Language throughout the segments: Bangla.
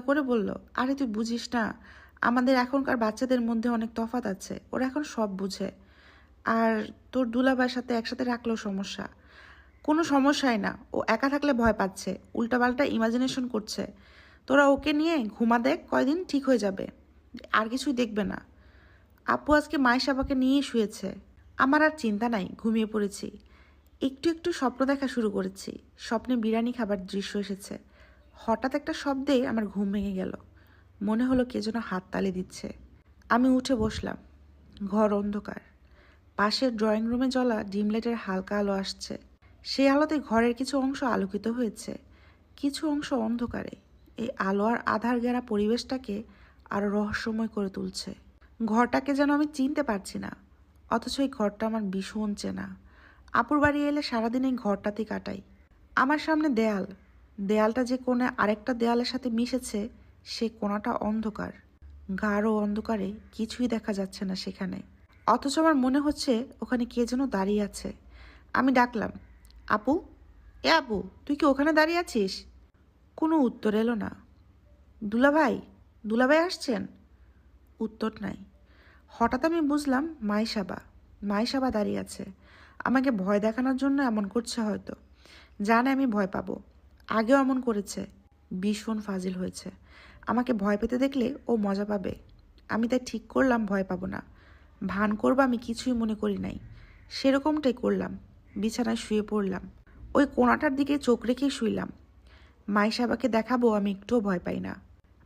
করে বলল, আরে তুই বুঝিস না, আমাদের এখনকার বাচ্চাদের মধ্যে অনেক তফাৎ আছে, ওরা এখন সব বুঝে। আর তোর দুলাভাইয়ের সাথে একসাথে রাখলেও সমস্যা। কোনো সমস্যাই না, ও একা থাকলে ভয় পাচ্ছে, উল্টাপাল্টা ইমাজিনেশন করছে। তোরা ওকে নিয়ে ঘুমা দেখ, কয়দিন ঠিক হয়ে যাবে, আর কিছুই দেখবে না। আপু আজকে মায়েশাবাকে নিয়েই শুয়েছে। আমার আর চিন্তা নাই, ঘুমিয়ে পড়েছি। একটু একটু স্বপ্ন দেখা শুরু করেছি। স্বপ্নে বিরিয়ানি খাবার দৃশ্য এসেছে। হঠাৎ একটা শব্দে আমার ঘুম ভেঙে গেল। মনে হলো কে যেন হাততালি দিচ্ছে। আমি উঠে বসলাম। ঘর অন্ধকার। পাশের ড্রয়িং রুমে জ্বলা ডিম লাইটের হালকা আলো আসছে। সেই আলোতে ঘরের কিছু অংশ আলোকিত হয়েছে, কিছু অংশ অন্ধকারে। এই আলো আর আধার ঘেরা পরিবেশটাকে আরো রহস্যময় করে তুলছে। ঘরটাকে যেন আমি চিনতে পারছি না, অথচ এই ঘরটা আমার ভীষণ চেনা। আপুর বাড়ি এলে সারাদিন এই ঘরটাতেই কাটাই। আমার সামনে দেয়াল, দেয়ালটা যে কোণে আরেকটা দেয়ালের সাথে মিশেছে, সে কোণাটা অন্ধকার। গাঢ় অন্ধকারে কিছুই দেখা যাচ্ছে না সেখানে, অথচ আমার মনে হচ্ছে ওখানে কে যেন দাঁড়িয়ে আছে। আমি ডাকলাম, আপু, এ আপু, তুই কি ওখানে দাঁড়িয়ে আছিস? কোনো উত্তর এলো না। দুলাভাই, দুলাভাই আসছেন? উত্তর নাই। হঠাৎ আমি বুঝলাম মাইশাবা দাঁড়িয়ে আছে। আমাকে ভয় দেখানোর জন্য এমন করছে হয়তো। জানে আমি ভয় পাবো, আগেও এমন করেছে। ভীষণ ফাজিল হয়েছে। আমাকে ভয় পেতে দেখলে ও মজা পাবে। আমি তাই ঠিক করলাম ভয় পাবো না। ভান করবো আমি কিছুই মনে করি নাই। সেরকমটাই করলাম। বিছানায় শুয়ে পড়লাম। ওই কোণাটার দিকে চোখ রেখেই শুইলাম। মাইশাবাকে দেখাবো আমি একটুও ভয় পাই না।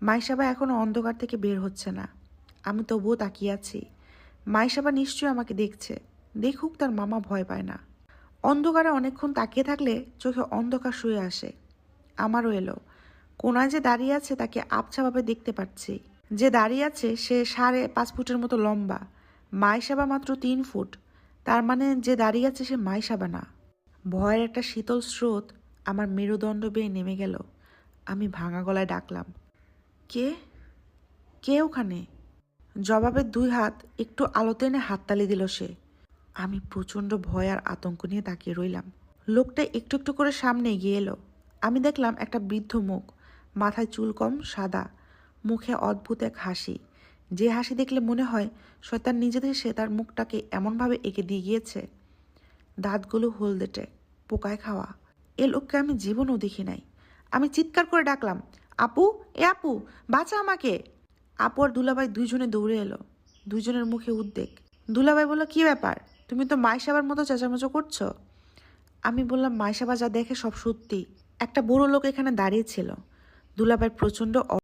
মাইশাবা এখনো অন্ধকার থেকে বের হচ্ছে না। আমি তবুও তাকিয়ে আছি। মাইশাবা নিশ্চয়ই আমাকে দেখছে। দেখুক, তার মামা ভয় পায় না। অন্ধকারে অনেকক্ষণ তাকিয়ে থাকলে চোখে অন্ধকার শুয়ে আসে। আমারও এলো। কোনায় যে দাঁড়িয়ে আছে তাকে আবছাভাবে দেখতে পাচ্ছি। যে দাঁড়িয়ে আছে সে 5.5 ফুটের মতো লম্বা। মাইশাবা মাত্র 3 ফুট। তার মানে যে দাঁড়িয়ে আছে সে মাইশাবা না। ভয়ের একটা শীতল স্রোত আমার মেরুদণ্ড বেয়ে নেমে গেল। আমি ভাঙা গলায় ডাকলাম, কে? কে ওখানে? জবাবে 2 হাত একটু আলোতে এনে হাততালি দিল সে। আমি প্রচণ্ড ভয় আর আতঙ্ক নিয়ে তাকিয়ে রইলাম। লোকটা একটু একটু করে সামনে এগিয়ে এলো। আমি দেখলাম একটা বৃদ্ধ মুখ, মাথায় চুল কম, সাদা, মুখে অদ্ভুত এক হাসি। যে হাসি দেখলে মনে হয় শয়তান নিজে থেকে সে তার মুখটাকে এমনভাবে এঁকে দিয়ে গিয়েছে। দাঁতগুলো হলদেটে, পোকায় খাওয়া। এ লোককে আমি জীবনেও দেখি নাই। আমি চিৎকার করে ডাকলাম, আপু, এ আপু, বাঁচা আমাকে। আপু আর দুলাভাই দুইজনে দৌড়ে এলো। দুইজনের মুখে উদ্বেগ। দুলাভাই বলল, কি ব্যাপার? তুমি তো মাইশাবার মতো চেঁচামেচো করছো। আমি বললাম, মাইশাবা যা দেখে সব সত্যি। একটা বুড়ো লোক এখানে দাঁড়িয়ে ছিল। দুলাভাই প্রচণ্ড